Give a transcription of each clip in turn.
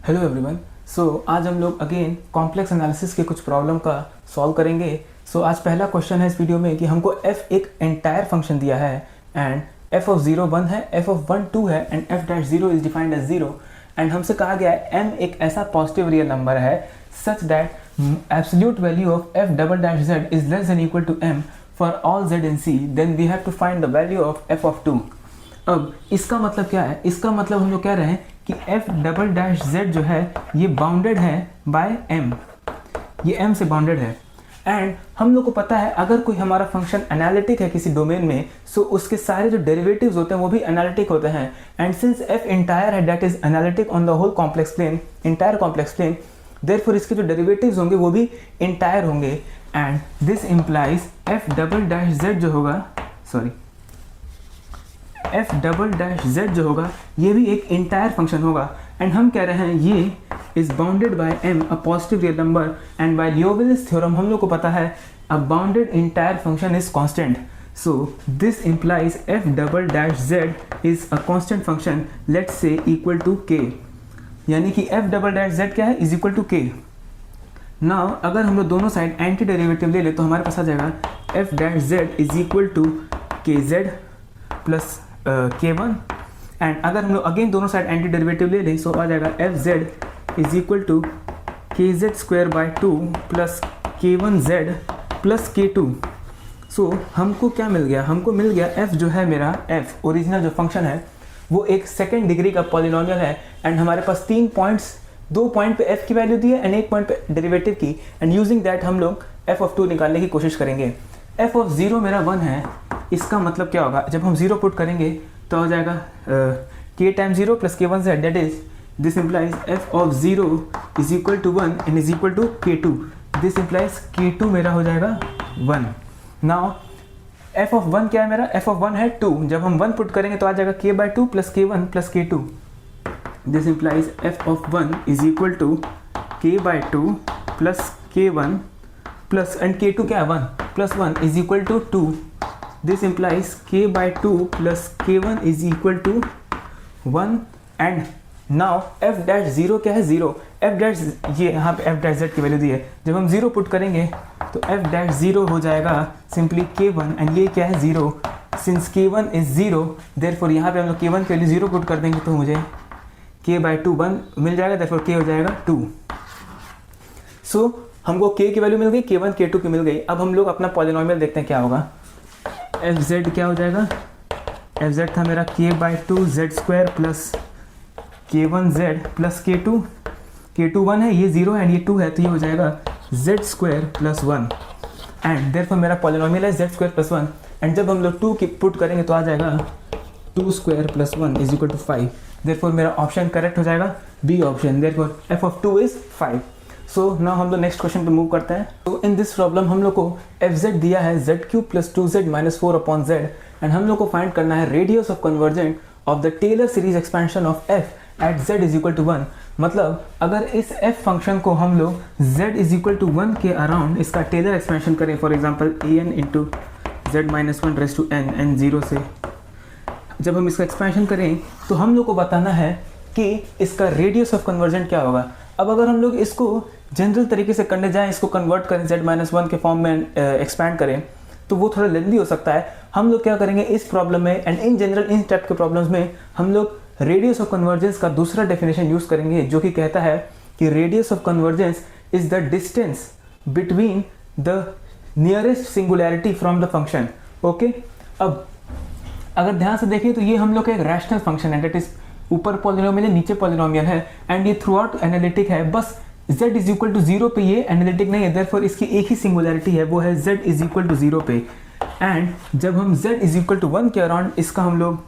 Hello everyone. आज हम लोग अगेन कॉम्प्लेक्स एनालिसिस के कुछ प्रॉब्लम का सॉल्व करेंगे। आज पहला क्वेश्चन है इस वीडियो में कि हमको f एक एंटायर फंक्शन दिया है एंड f ऑफ 0 1 है, f ऑफ 1 2 है and f dash 0 is defined as 0 and हमसे कहा गया है m एक ऐसा पॉजिटिव रियल नंबर है such that absolute value of f double dash z is less than equal to m for all z in c, then we have to find the value of f of 2। अब इसका मतलब क्या है? इसका मतलब हम लोग कह रहे हैं कि f डबल डैश z जो है ये बाउंडेड है बाय m, ये m से बाउंडेड है एंड हम लोग को पता है अगर कोई हमारा फंक्शन एनालिटिक है किसी डोमेन में सो उसके सारे जो डेरिवेटिव्स होते हैं वो भी एनालिटिक होते हैं एंड सिंस f इंटायर है that is analytic on the whole complex plane, entire complex plane, therefore इसके जो डेरिवेटिव्स होंगे वो भी इंटायर होंगे and this implies f double dash z जो होगा f डबल डैश z जो होगा ये भी एक इंटायर फंक्शन होगा एंड हम कह रहे हैं ये is bounded by m a positive real number and by Liouville's theorem हम लोग को पता है a bounded entire function is constant, so this implies f double dash z is a constant function let's say equal to k, यानी कि f double dash z क्या है is equal to k। Now अगर हम लोग दोनों side anti derivative ले ले तो हमारे पास आ जाएगा f dash z is equal to kz plus k1 and अगर हम लोग अगेन दोनों साइड एंटी डेरिवेटिव ले लें सो आ जाएगा fz is equal to kz square by 2 plus k1z plus k2। So हमको क्या मिल गया? हमको मिल गया f जो है मेरा f ओरिजिनल जो फंक्शन है वो एक सेकेंड डिग्री का पॉलिनोमियल है एंड हमारे पास 3 पॉइंट्स, 2 पॉइंट पे f की वैल्यू दी है एंड 1 पॉइंट पे डेरिवेटिव की एंड यूजिंग दैट हम लोग f ऑफ 2 निकालने की कोशिश करेंगे। f ऑफ 0 मेरा 1 है, इसका मतलब क्या होगा? जब हम 0 पुट करेंगे तो हो जाएगा k time 0 plus k1z, that is this implies f of 0 is equal to 1 and is equal to k2, this implies k2 मेरा हो जाएगा 1। नाउ f ऑफ 1 क्या है मेरा? f ऑफ 1 है 2, जब हम 1 पुट करेंगे तो आ जाएगा k by 2 plus k1 plus k2, this implies f of 1 is equal to k by 2 plus k1 plus and k2 क्या है 1 plus 1 is equal to 2, this implies k by 2 plus k1 is equal to 1 and now f dash 0 क्या है 0, f dash ये यहाँ पे f dash z की value दी है, जब हम 0 पुट करेंगे तो f dash 0 हो जाएगा सिंपली k1 एंड ये क्या है 0, सिंस k1 इज 0 देयरफॉर यहाँ पे हम लोग k1 के लिए 0 पुट कर देंगे तो मुझे k by 2 1 मिल जाएगा, देयरफॉर k हो जाएगा 2। सो हमको k की वैल्यू मिल गई, k1 k2 की मिल गई। अब हम लोग अपना पॉलिनोमियल देखते हैं क्या होगा। fz क्या हो जाएगा? fz था मेरा k by 2 z square plus k1z plus k2, k2 1 है, ये 0 है एंड ये 2 है तो ये हो जाएगा z square plus 1 and therefore मेरा पॉलिनोमियल है z स्क्वायर प्लस 1 एंड जब हम लोग 2 की पुट करेंगे तो आ जाएगा 2 square plus 1 is equal to 5, therefore मेरा ऑप्शन करेक्ट हो जाएगा B option, therefore f of 2 is 5। So now हम लोग नेक्स्ट क्वेश्चन पे मूव करते हैं। तो इन दिस प्रॉब्लम हम लोग को fz दिया है z cube plus 2z minus 4 upon z and हम लोग को फाइंड करना है radius of convergent of the Taylor series expansion of f at z is equal to 1। मतलब अगर इस f फंक्शन को हम लोग z इज इक्वल टू 1 के अराउंड इसका टेलर एक्सपेंशन करें, for example an into z minus 1 raise to n 0 से जब हम इसका एक्सपेंशन करें तो हम लोग को बताना है कि इसका रेडियस ऑफ कन्वर्जेंट क्या होगा। अब अगर हम लोग इसको जनरल तरीके से करने जाएं, इसको कन्वर्ट करें z माइनस 1 के फॉर्म में एक्सपैंड करें तो वो थोड़ा लेंदी हो सकता है। हम लोग क्या करेंगे इस प्रॉब्लम में and in general in type के प्रॉब्लम्स में हम लोग रेडियस ऑफ कन्वर्जेंस का दूसरा डेफिनेशन यूज़ करेंगे जो कि कहता है कि radius of convergence is the distance between the nearest singularity from the function. Okay, अब अगर ध्यान से देखें तो ये हम लोग का एक रैशनल फंक्शन है, दैट इज ऊपर पॉलिनोमियल है नीचे पॉलिनोमियल है एंड ये थ्रू आउट एनालिटिक है, बस z इज इक्वल टू 0 पे ये एनालिटिक नहीं है, देयरफॉर इसकी एक ही सिंगुलैरिटी है वो है z इज इक्वल टू 0 पे एंड जब हम z इज इक्वल टू 1 के अराउंड इसका हम लोग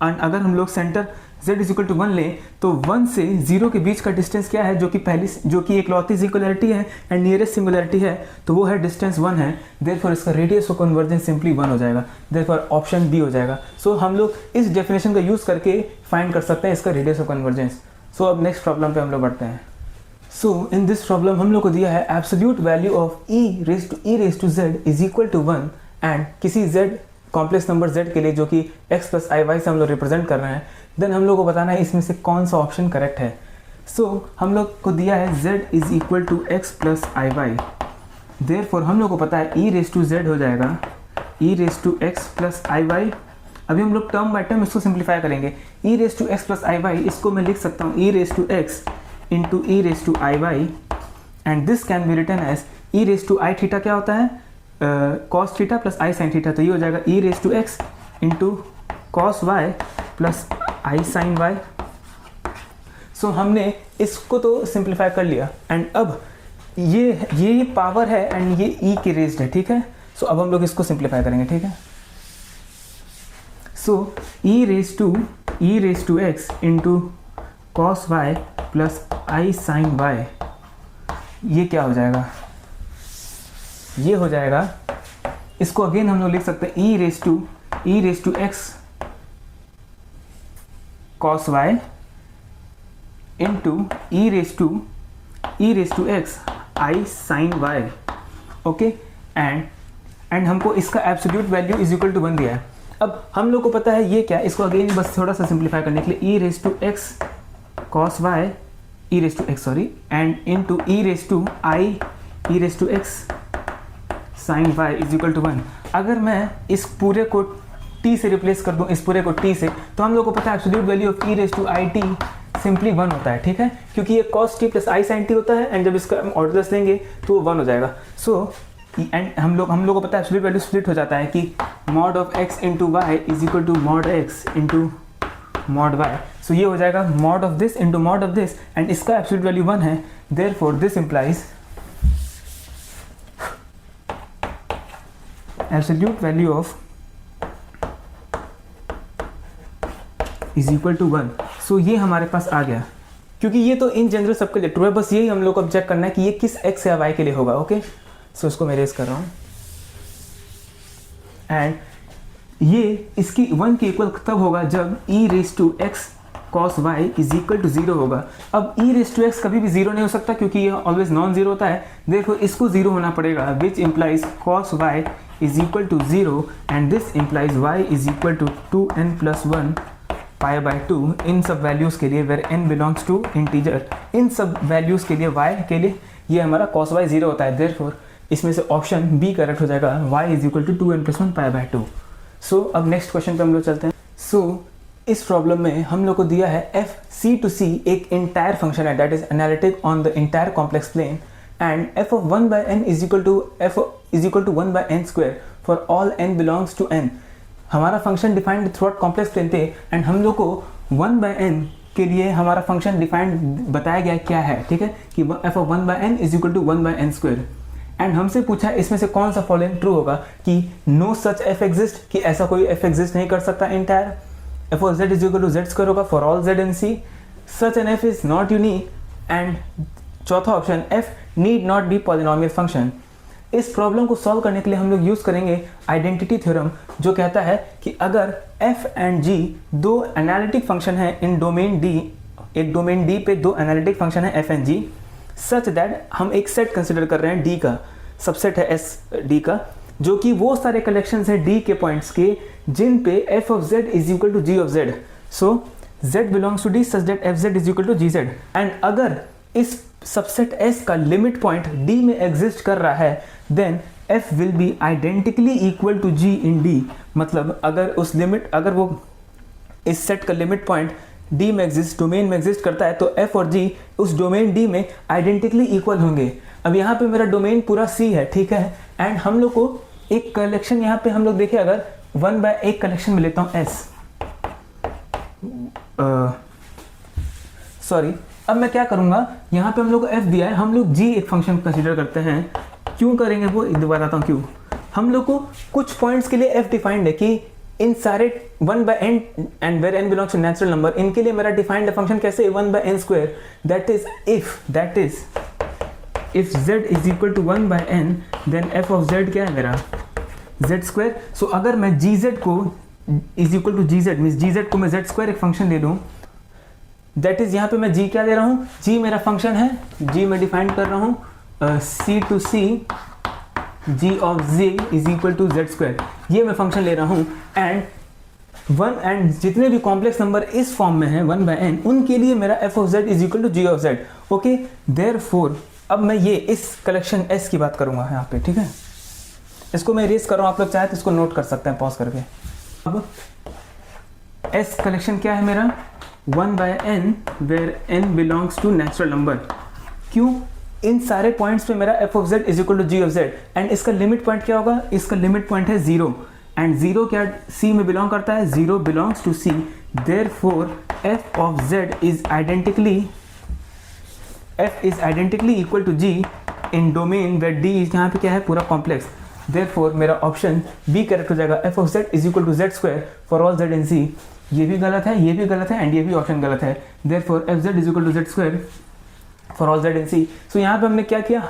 अगर हम लोग centre z is equal to 1 लें तो 1 से 0 के बीच का डिस्टेंस क्या है जो कि इकलौती सिंगुलैरिटी है एंड नियरेस्ट सिंगुलैरिटी है तो वो है डिस्टेंस 1 है, देयरफॉर इसका रेडियस ऑफ कन्वर्जेंस सिंपली 1 हो जाएगा, देयरफॉर ऑप्शन बी हो जाएगा। सो हम लोग इस डेफिनेशन का यूज़ करके फाइंड कर सकते हैं इसका रेडियस ऑफ कन्वर्जेंस। सो अब नेक्स्ट प्रॉब्लम पे हम लोग बढ़ते हैं। सो इन दिस प्रॉब्लम हम लोग को दिया है absolute value of e raise to z is equal to 1 and किसी z कॉम्प्लेक्स नंबर z के लिए जो कि x प्लस आई वाई से हम लोग रिप्रेजेंट कर रहे हैं, देन हम लोग को बताना है इसमें से कौन सा ऑप्शन करेक्ट है। सो हम लोग को दिया है z is equal to x plus i y, therefore हम लोग को पता है e रेस टू z हो जाएगा e raise to x plus i y. अभी हम लोग टर्म बाय टर्म इसको सिंप्लीफाई करेंगे। e raise to x plus i y, इसको मैं लिख सकता हूँ e raise to x into e raise to i y, and this can be written as e raise to i theta क्या होता है cos theta plus i sine theta, तो ये हो जाएगा e raise to x into cos y plus i sine Y. सो हमने इसको तो सिंप्लीफाई कर लिया, एंड अब ये पावर है एंड ये e की रेस्ड है, ठीक है। सो अब हम लोग इसको सिंप्लीफाई करेंगे, ठीक है। So e raise to x into cos y plus i sine y, ये क्या हो जाएगा, ये हो जाएगा, इसको अगेन हम लोग लिख सकते हैं e raise to x cos y into e raise to x i sine y, okay. And हमको इसका absolute value is equal to 1 दिया है। अब हम लोग को पता है ये क्या, इसको अगेन बस थोड़ा सा सिंप्लीफाई करने के लिए e raise to x cos y e raise to x and into e raise to x sine y is equal to 1। अगर मैं इस पूरे को t से रिप्लेस कर दूं, इस पूरे को t से, तो हम लोग को पता है absolute value of e raise to i t simply 1 होता है, ठीक है, क्योंकि ये cos t plus i sine t होता है, एंड जब इसका ऑर्डरलेस लेंगे तो वो 1 हो जाएगा। सो एंड हम लोग को पता है एब्सोल्यूट वैल्यू स्प्लिट हो जाता है कि mod of x into y is equal to mod x into mod y. So ये हो जाएगा mod of this into mod of this, and इसका एब्सोल्यूट वैल्यू 1 है, therefore this implies absolute value of is equal to 1। So ये हमारे पास आ गया, क्योंकि ये तो इन जनरल सबके लिए ट्रू है, बस यही हम लोग को अब चेक करना है कि ये किस x या y के लिए होगा, ओके। सो इसको मैं रेज कर रहा हूँ, एंड ये इसकी 1 के इक्वल तब होगा जब e raise to x cos y is equal to 0 होगा। अब e रेस टू एक्स कभी भी 0 नहीं हो सकता, क्योंकि ये ऑलवेज नॉन जीरो होता है, देखो इसको 0 होना पड़ेगा, which implies cos y is equal to 0, and this implies y is equal to 2n plus 1 pi by 2 इन सब वैल्यूज़ के लिए where n belongs to integer. इन सब वैल्यूज़ के लिए y के लिए ये हमारा cos y 0 होता है, देयरफॉर इसमें से ऑप्शन b करेक्ट हो जाएगा, y is equal to 2n plus 1 pi by 2। So अब नेक्स्ट क्वेश्चन पे हम लोग चलते हैं। सो इस प्रॉब्लम में हम लोग को दिया है f c टू c एक इंटायर फंक्शन है, that is analytic on the entire complex plane, and f of 1 by n is equal to 1 by n square for all n belongs to n। हमारा function defined throughout complex plane थे, and हम लोग को 1 by n के लिए हमारा function defined बताया गया क्या है, ठीक है, कि f of 1 by n is equal to 1 by n square, and हमसे पूछा इसमें से कौन सा फॉलोइंग ट्रू होगा, कि नो सच f एग्जिस्ट, कि ऐसा कोई f एग्जिस्ट नहीं कर सकता entire, f of z is equal to z square होगा for all z and c, such an f is not unique, and चौथा option f need not be polynomial function. इस problem को solve करने के लिए हम लोग यूज करेंगे आइडेंटिटी थ्योरम, जो कहता है कि अगर f एंड g दो एनालिटिक फंक्शन है इन डोमेन d, एक डोमेन d पे दो एनालिटिक फंक्शन है f and g, such that हम एक सेट कंसिडर कर रहे हैं d का, सबसेट है s d का, जो कि वो सारे कलेक्शंस हैं d के पॉइंट्स के जिन पे f of z is equal to g of z। So z belongs to d such that f z is equal to gz, and अगर इस सबसेट S का लिमिट पॉइंट D में exist कर रहा है, then F will be identically equal to G in D। मतलब अगर वो इस सेट का लिमिट पॉइंट D में एग्जिस्ट, डोमेन में एग्जिस्ट करता है, तो F और G उस डोमेन D में आइडेंटिकली इक्वल होंगे। अब यहाँ पे मेरा डोमेन पूरा C है, ठीक है, एंड हम लोग को एक कलेक्शन यहाँ पे हम लोग देखें, अगर 1 बाय एक कलेक्शन में लेता हूँ S, सॉरी, अब मैं क्या करूंगा, यहाँ पे हम लोग को f दिया है, हम लोग g एक फंक्शन कंसीडर करते हैं, क्यों करेंगे वो बताता हूँ क्यों। हम लोग को कुछ पॉइंट्स के लिए f डिफाइंड है कि इन सारे 1 by n and where n belongs to natural number, इनके लिए मेरा डिफाइंड फंक्शन कैसे 1 by n square, that is if z is equal to 1 by n, then f of z क्या है मेरा z स्क्वायर। सो अगर मैं gz को is equal to gz means gz को मैं z स्क्वायर एक फंक्शन दे दूँ, दैट इज यहाँ पे मैं g क्या दे रहा हूँ, g मेरा फंक्शन है, g मैं डिफाइन कर रहा हूँ c to c g of z is equal to z square, ये मैं फंक्शन ले रहा हूँ, एंड वन एंड जितने भी कॉम्प्लेक्स नंबर इस फॉर्म में हैं 1/n, उनके लिए मेरा f of z is equal to g of z। Okay, therefore अब मैं ये इस कलेक्शन s की बात करूँगा यहाँ पे, ठीक है। इसको मैं इरेज कर रहा हूँ, आप लोग चाहे तो इसको नोट कर सकते हैं पॉज करके। अब s कलेक्शन क्या है मेरा 1/n where n belongs to natural number. क्यों? इन सारे पॉइंट्स पे मेरा f of z is equal to g of z and इसका लिमिट पॉइंट क्या होगा? इसका लिमिट पॉइंट है 0 एंड 0 क्या c में बिलोंग करता है? 0 belongs to c, therefore f of z is identically equal to g in domain where d यहाँ पे क्या है? पूरा कॉम्प्लेक्स। देयरफॉर मेरा ऑप्शन बी करेक्ट हो जाएगा, f of z is equal to z square for all z in c। ये भी गलत है, ये भी गलत है एंड ये भी ऑप्शन गलत है। Therefore f z is equal to z square for all z in c। So यहाँ पे हमने क्या किया,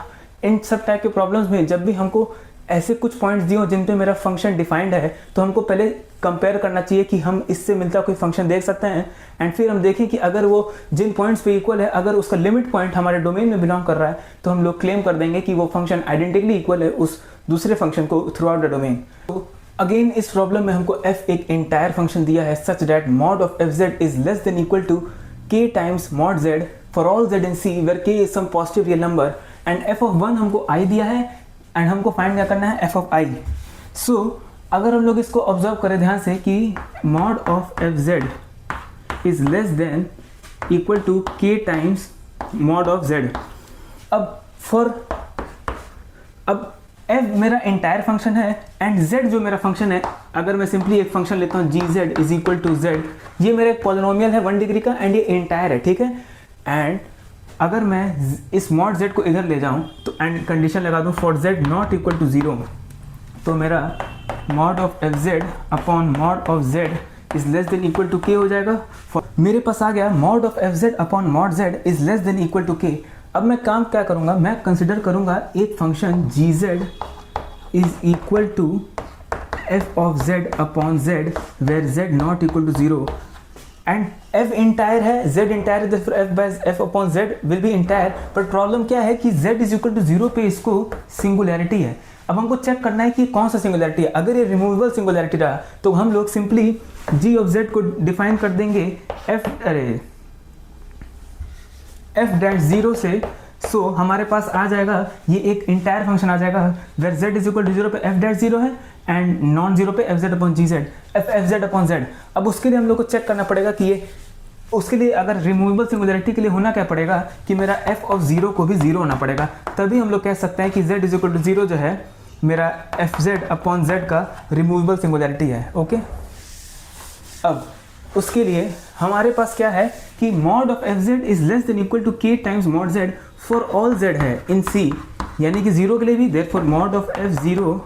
इन सब टाइप के प्रॉब्लम्स में जब भी हमको ऐसे कुछ पॉइंट्स दिए हो जिन पे मेरा फंक्शन डिफाइंड है, तो हमको पहले कंपेयर करना चाहिए कि हम इससे मिलता कोई फंक्शन देख सकते हैं एंड फिर हम देखें कि अगर वो जिन पॉइंट्स पे इक्वल है, अगर उसका लिमिट पॉइंट हमारे डोमेन में बिलोंग कर रहा है, तो हम लोग क्लेम कर देंगे कि वो फंक्शन आइडेंटिकली इक्वल है उस दूसरे फंक्शन को थ्रू आउट द डोमेन। तो अगेन इस प्रॉब्लम में हमको f एक एंटायर फंक्शन दिया है such that mod of f z is less than equal to k times mod z for all z in c where k is some positive real number and f of 1 हमको i दिया है and हमको find क्या करना है? f of i। सो अगर हम लोग इसको ऑब्जर्व करें ध्यान से कि mod of f z is less than equal to k times mod of z। अब f मेरा एंटायर फंक्शन है एंड z जो मेरा फंक्शन है, अगर मैं सिंपली एक फंक्शन लेता हूँ gz is equal to z, ये मेरा एक पॉलिनोमियल है 1 डिग्री का एंड ये एंटायर है, ठीक है। एंड अगर मैं इस मॉड z को इधर ले जाऊँ तो एंड कंडीशन लगा दूँ for z not equal to 0, तो मेरा mod of F Z upon mod of z is less than equal to k हो जाएगा। मेरे पास आ गया mod of F Z upon mod z is less than equal to k। अब मैं काम क्या करूँगा, मैं कंसिडर करूँगा एक function gz is equal to f of z upon z where z not equal to 0 and f entire है, z entire है, therefore f by f upon z will be entire. पर प्रॉब्लम क्या है कि z is equal to 0 पे इसको singularity है। अब हमको चेक करना है कि कौन सा सिंगुलैरिटी है। अगर ये रिमूवेबल सिंगुलैरिटी रहा तो हम लोग सिंपली g ऑफ z को डिफाइन कर देंगे f डैश 0 से। सो हमारे पास आ जाएगा ये एक इंटायर फंक्शन आ जाएगा where z is equal to 0 पे f डैश 0 है एंड नॉन 0 पे f z upon g z f z upon z। अब उसके लिए हम लोग को चेक करना पड़ेगा कि ये, उसके लिए अगर रिमूवेबल सिंगुलैरिटी के लिए होना क्या पड़ेगा कि मेरा f ऑफ 0 को भी 0 होना पड़ेगा, तभी हम लोग कह सकते हैं कि z इज इक्वल टू 0 जो है मेरा f z अपॉन z का रिमूवेबल सिंगुलैरिटी है। ओके, अब उसके लिए हमारे पास क्या है कि mod of F Z is less than equal to k times mod z for all z है इन c, यानी कि 0 के लिए भी। Therefore mod of f0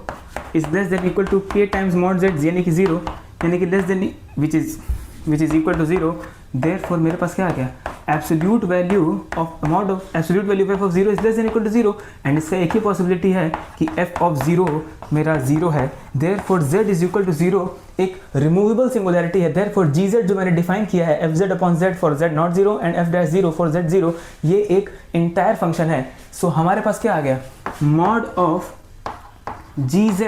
is less than equal to k times mod z यानी कि 0, यानी कि less than which is equal to 0। Therefore मेरे पास क्या आ गया, absolute value of mod of absolute value of f of 0 is less than equal to 0 and इसका एक ही पॉसिबिलिटी है कि f ऑफ 0 मेरा 0 है। Therefore z is equal to 0 एक रिमूवेबल सिंगुलैरिटी है। देयरफॉर gz जो मैंने डिफाइन किया है F Z upon z for z not 0 and f dash 0 for z 0, ये एक इंटायर फंक्शन है। सो हमारे पास क्या आ गया, mod of gz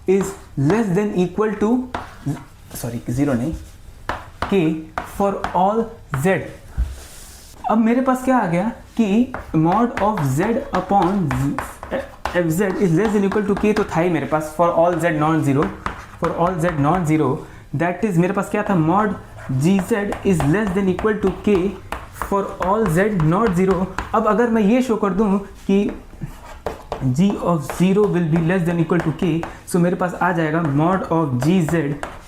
is less than equal to, sorry 0 नहीं, k फॉर ऑल z। अब मेरे पास क्या आ गया कि mod of z upon f Z is less than equal to k, तो था ही मेरे पास for all z non 0, for all z non 0, that is मेरे पास क्या था, mod gz is less than equal to k for all z not 0। अब अगर मैं ये शो कर दूं कि g of 0 will be less than equal to k, so मेरे पास आ जाएगा mod of gz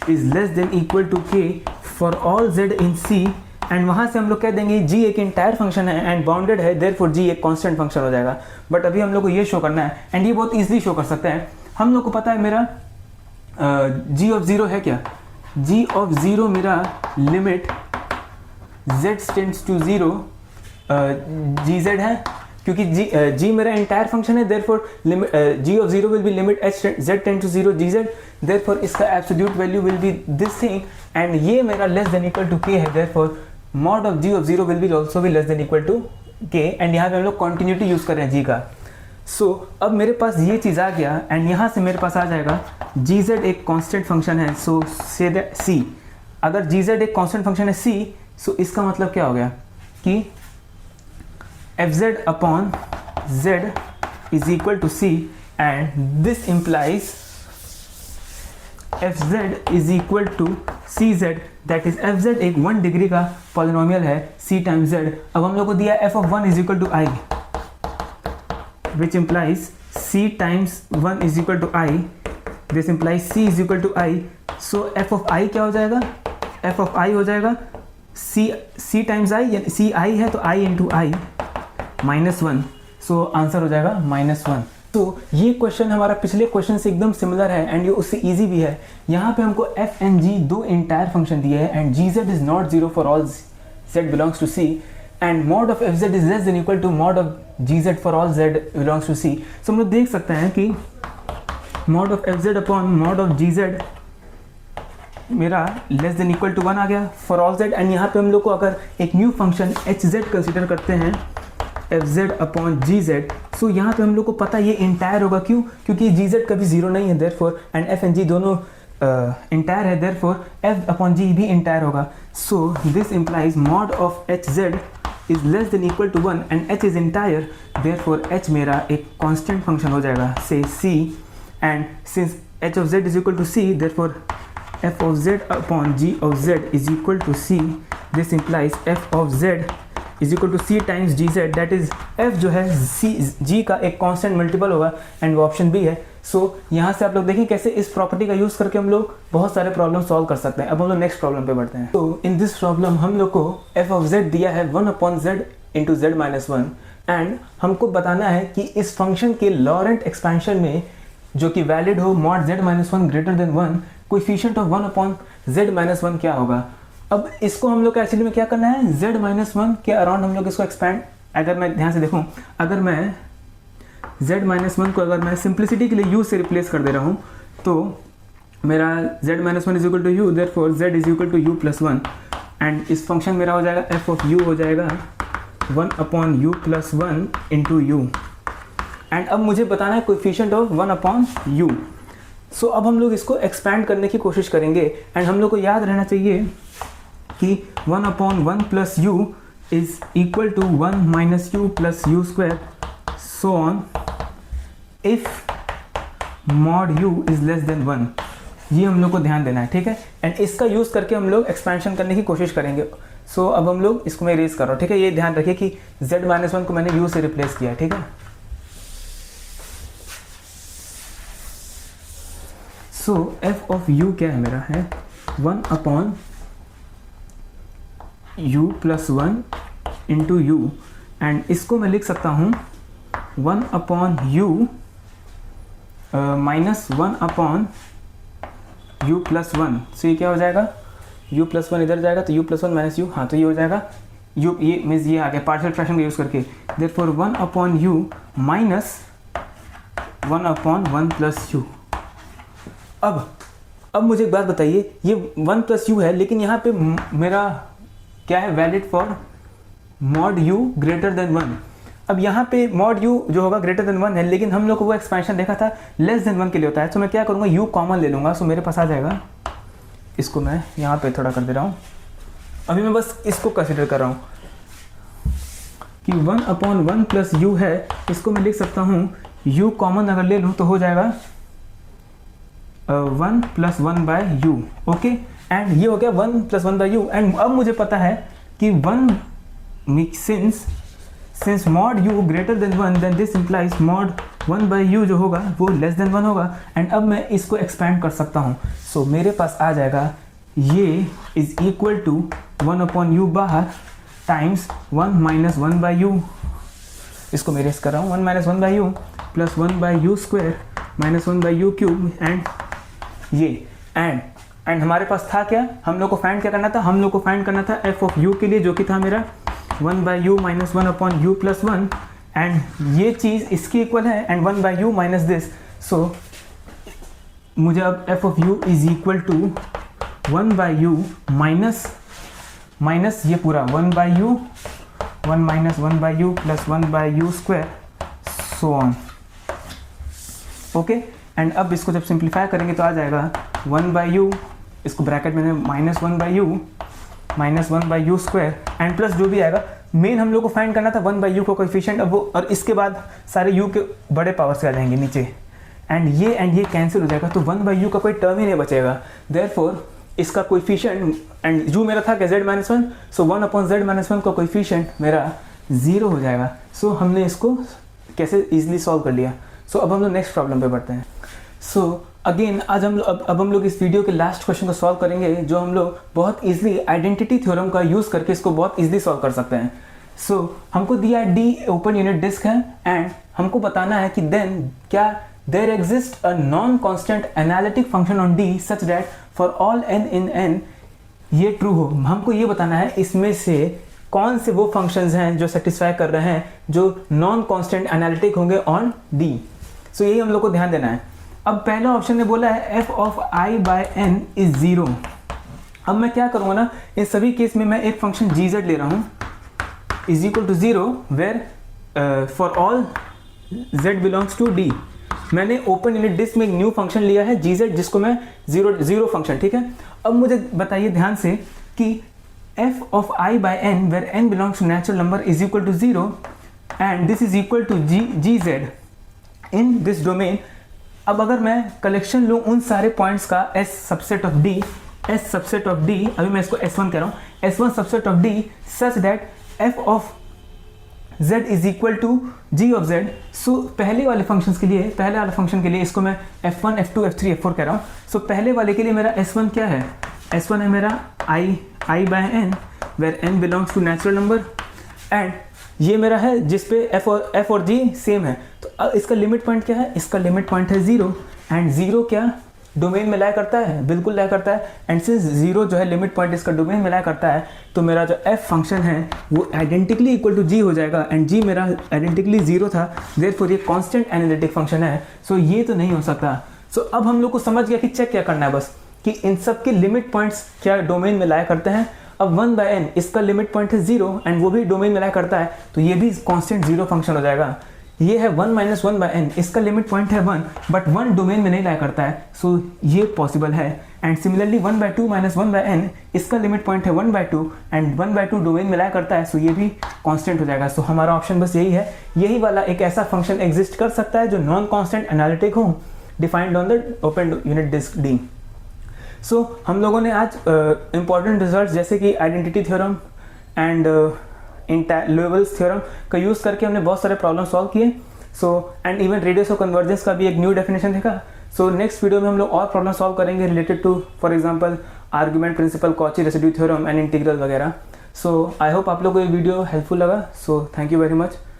is less than equal to k for all z in c and वहाँ से हम लोग कह देंगे g एक इंटायर फंक्शन है एंड बाउंडेड है, देयरफॉर g एक कांस्टेंट फंक्शन हो जाएगा। बट अभी हम लोग को ये शो करना है एंड ये बहुत इजीली शो कर सकते हैं। हम लोग को पता है मेरा g ऑफ 0 है क्या, g ऑफ 0 मेरा limit z tends to 0 gz है, क्योंकि g मेरा इंटायर फंक्शन है। Therefore g of 0 will be limit z tends to 0 gz, therefore इसका absolute value will be this thing and ये मेरा less than equal to k है। Therefore mod of g of 0 will be also be less than equal to k and यहाँ पे हम लोग continuity use कर रहे हैं g का। सो अब मेरे पास ये चीज़ आ गया एंड यहाँ से मेरे पास आ जाएगा gz एक कांस्टेंट फंक्शन है। सो से दैट c अगर जी जेड एक कांस्टेंट फंक्शन है c, सो इसका मतलब क्या हो गया कि F Z upon Z is equal to c, and this implies F Z is equal to C Z, that is F Z एक 1 डिग्री का पॉलिनोमियल है c टाइम्स z। अब हम लोग को दिया F of 1 is equal to I, which implies c टाइम्स 1 is equal to I, this implies c is equal to I. So F of i क्या हो जाएगा, एफ ऑफ i हो जाएगा c टाइम्स i, यानी c i है तो i into I -1, so answer हो जाएगा -1। तो ये क्वेश्चन हमारा पिछले क्वेश्चन से एकदम सिमिलर है एंड ये उससे इजी भी है। यहाँ पे हमको एफ एंड जी दो इंटायर फंक्शन दिए हैं and g z is not zero for all z belongs to c, and mod of F Z is less than equal to mod of g z for all z belongs to c. So हम लोग देख सकते हैं कि mod of F Z upon mod of g z मेरा less than equal to 1 आ गया for all Z, and यहाँ पे हम लोग को अगर एक new function H Z consider करते हैं एफ जेड अपॉन जी जेड, सो यहाँ पे हम लोग को पता ये इंटायर होगा, क्यों, क्योंकि जी जेड कभी जीरो नहीं है देयरफॉर, एंड एफ एंड जी दोनों इंटायर है देयरफॉर एफ अपॉन जी भी इंटायर होगा। So this implies mod of H Z is less than equal to 1 and H is entire, therefore H मेरा एक कांस्टेंट फंक्शन हो जाएगा से c, and since h of z is equal to c, therefore f of z upon g of z is equal to c, this implies f of z is equal to c times gz, that is f जो है c g का एक constant multiple होगा and वो option B है। सो यहाँ से आप लोग देखें कैसे इस प्रॉपर्टी का यूज़ करके हम लोग बहुत सारे प्रॉब्लम सॉल्व कर सकते हैं। अब हम लोग नेक्स्ट प्रॉब्लम पे बढ़ते हैं। तो इन दिस प्रॉब्लम हम लोग को f of z दिया है 1 upon z into z minus 1, and हमको बताना है कि इस फंक्शन के लॉरेंट एक्सपेंशन में जो कि वैलिड हो mod z minus 1 greater than 1, coefficient of 1 upon z minus 1 क्या होगा। अब इसको हम लोग को एक्चुअली में क्या करना है, z माइनस 1 के अराउंड हम लोग इसको एक्सपैंड, अगर मैं ध्यान से देखूं, अगर मैं z माइनस 1 को अगर मैं सिंप्लिसिटी के लिए u से रिप्लेस कर दे रहा हूं तो मेरा z minus 1 is equal to u, therefore z is equal to u plus 1, and इस फंक्शन मेरा हो जाएगा f ऑफ u हो जाएगा 1 upon u plus 1 into u, and अब मुझे बताना है coefficient of 1 upon u। So अब हम लोग इसको एक्सपैंड करने की कोशिश करेंगे, एंड हम लोग को याद रहना चाहिए कि 1 upon 1 plus u is equal to 1 minus u plus u square, so on if mod u is less than 1, ये हम लोग को ध्यान देना है, ठीक है। एंड इसका यूज़ करके हम लोग एक्सपेंशन करने की कोशिश करेंगे। सो अब हम लोग इसको मैं इरेज कर रहा हूँ, ठीक है। ये ध्यान रखिए कि z माइनस 1 को मैंने u से रिप्लेस किया, ठीक है। सो f ऑफ u क्या है मेरा, है 1 upon u plus 1 into u, and इसको मैं लिख सकता हूँ 1 upon u minus 1 upon u plus 1। So ये क्या हो जाएगा, u प्लस 1 इधर जाएगा तो u प्लस 1 माइनस u, हाँ तो ये हो जाएगा u, ये मीन्स ये आ गया पार्शियल फ्रैक्शन का यूज़ करके, therefore 1 upon u minus 1 upon 1 plus u। अब मुझे एक बात बताइए, ये 1 प्लस u है, लेकिन यहाँ पे मेरा क्या है, valid for mod u greater than 1। अब यहाँ पे मॉड u जो होगा ग्रेटर देन 1 है, लेकिन हम लोग को वो एक्सपेंशन देखा था लेस देन 1 के लिए होता है। तो मैं क्या करूँगा, u कॉमन ले लूँगा, सो मेरे पास आ जाएगा, इसको मैं यहाँ पे थोड़ा कर दे रहा हूँ, अभी मैं बस इसको कंसिडर कर रहा हूँ कि 1 अपॉन 1 प्लस u है, इसको मैं लिख सकता हूँ u कॉमन अगर ले लूँ तो हो जाएगा 1 plus 1 by u, okay. And ये हो गया 1 प्लस 1 बाय u, एंड अब मुझे पता है कि 1 since mod u greater than 1 then this implies mod 1 by u जो होगा वो लेस देन 1 होगा, एंड अब मैं इसको एक्सपैंड कर सकता हूँ। सो मेरे पास आ जाएगा ये is equal to 1 upon u बाहर टाइम्स 1 माइनस 1 बाय u, इसको मैं रेस कर रहा हूँ, 1 minus 1 by u plus 1 by u square minus 1 by u cube, and ये एंड हमारे पास था क्या, हम लोग को फाइंड क्या करना था, हम लोग को फाइंड करना था f ऑफ u के लिए, जो कि था मेरा 1 by u minus 1 upon u plus 1, and ये चीज़ इसकी इक्वल है and 1 by u minus this. So मुझे अब f of u is equal to 1 by u minus ये पूरा 1 by u 1 minus 1 by u plus 1 by u square, so on, okay. And अब इसको जब सिंप्लीफाई करेंगे तो आ जाएगा 1 बाई u इसको ब्रैकेट में -1/u स्क्वायर एंड प्लस जो भी आएगा, मेन हम लोग को फाइंड करना था 1/u को कोएफिशिएंट, अब वो और इसके बाद सारे u के बड़े पावर से आ जाएंगे नीचे एंड ये कैंसिल हो जाएगा, तो 1/u का कोई टर्म ही नहीं बचेगा। देयरफॉर इसका कोएफिशिएंट एंड u मेरा था क्या z-1, सो 1/z-1 का कोएफिशिएंट मेरा 0 हो जाएगा। सो हमने इसको कैसे इजीली सॉल्व कर लिया। सो अब हम लोग नेक्स्ट प्रॉब्लम पे बढ़ते हैं। सो अगेन आज अब हम लोग इस वीडियो के लास्ट क्वेश्चन को सॉल्व करेंगे, जो हम लोग बहुत इजीली आइडेंटिटी थ्योरम का यूज़ करके इसको बहुत इजीली सॉल्व कर सकते हैं। सो हमको दिया D ओपन यूनिट डिस्क है एंड हमको बताना है कि देन क्या there exist a non constant analytic function on D such that for all n in n ये ट्रू हो। हमको ये बताना है इसमें से कौन से वो फंक्शंस हैं जो सेटिस्फाई कर रहे हैं जो नॉन कांस्टेंट एनालिटिक होंगे ऑन D। सो यही हम लोग को ध्यान देना है। अब पहला ऑप्शन ने बोला है f(i/n) इज 0। अब मैं क्या करूँगा ना, इन सभी केस में मैं एक फंक्शन gz ले रहा हूँ is equal to 0 where for all z belongs to D। मैंने ओपन यूनिट डिस्क में एक न्यू फंक्शन लिया है gz, जिसको मैं जीरो फंक्शन, ठीक है। अब मुझे बताइए ध्यान से कि f(i/n) where n belongs to natural number is equal to 0 and this is equal to gz in this domain. अब अगर मैं कलेक्शन लूँ उन सारे पॉइंट्स का S सबसेट ऑफ D, अभी मैं इसको S1 कह रहा हूँ, S1 subset of D such that f of z is equal to g of z। So पहले वाले फंक्शन के लिए इसको मैं f1, f2, f3, f4 कह रहा हूँ। सो पहले वाले के लिए मेरा S1 क्या है, S1 है मेरा i/n where n belongs to natural number and ये मेरा है जिस पे f और g सेम है। तो इसका लिमिट पॉइंट क्या है, इसका लिमिट पॉइंट है 0 एंड 0 क्या डोमेन में लाई करता है, बिल्कुल लाई करता है। एंड सिंस 0 जो है लिमिट पॉइंट इसका डोमेन में लाई करता है, तो मेरा जो f फंक्शन है वो आइडेंटिकली इक्वल टू g हो जाएगा एंड g मेरा आइडेंटिकली 0 था, देयरफॉर ये कांस्टेंट एनालिटिक फंक्शन है। सो ये तो नहीं हो सकता। सो अब हम लोग को समझ गया कि चेक क्या करना है बस, कि इन सब के लिमिट पॉइंट्स क्या डोमेन में लाई करते हैं। अब 1/n इसका लिमिट पॉइंट है 0 एंड वो भी डोमेन में लाई करता है, तो ये भी कांस्टेंट 0 फंक्शन हो जाएगा। ये है 1 - 1/n, इसका लिमिट पॉइंट है 1 बट 1 डोमेन में नहीं लाई करता है, सो ये पॉसिबल है। एंड सिमिलरली 1/2 - 1/n इसका लिमिट पॉइंट है 1/2 एंड 1/2 डोमेन में लाई करता है, सो ये भी कांस्टेंट हो जाएगा। सो हमारा ऑप्शन बस यही है, यही वाला एक ऐसा फंक्शन एग्जिस्ट कर सकता है जो नॉन कांस्टेंट एनालिटिक हो, defined on the open unit disc D। So हम लोगों ने आज इंपॉर्टेंट रिजल्ट्स जैसे कि identity theorem and Liouville's theorem का यूज़ करके हमने बहुत सारे प्रॉब्लम सॉल्व किए। So and even radius of convergence का भी एक न्यू डेफिनेशन देखा। सो नेक्स्ट वीडियो में हम लोग और प्रॉब्लम सॉल्व करेंगे related to for example argument principle, Cauchy residue theorem and integral वगैरह। सो आई होप आप लोग को ये वीडियो हेल्पफुल लगा। So thank you very much.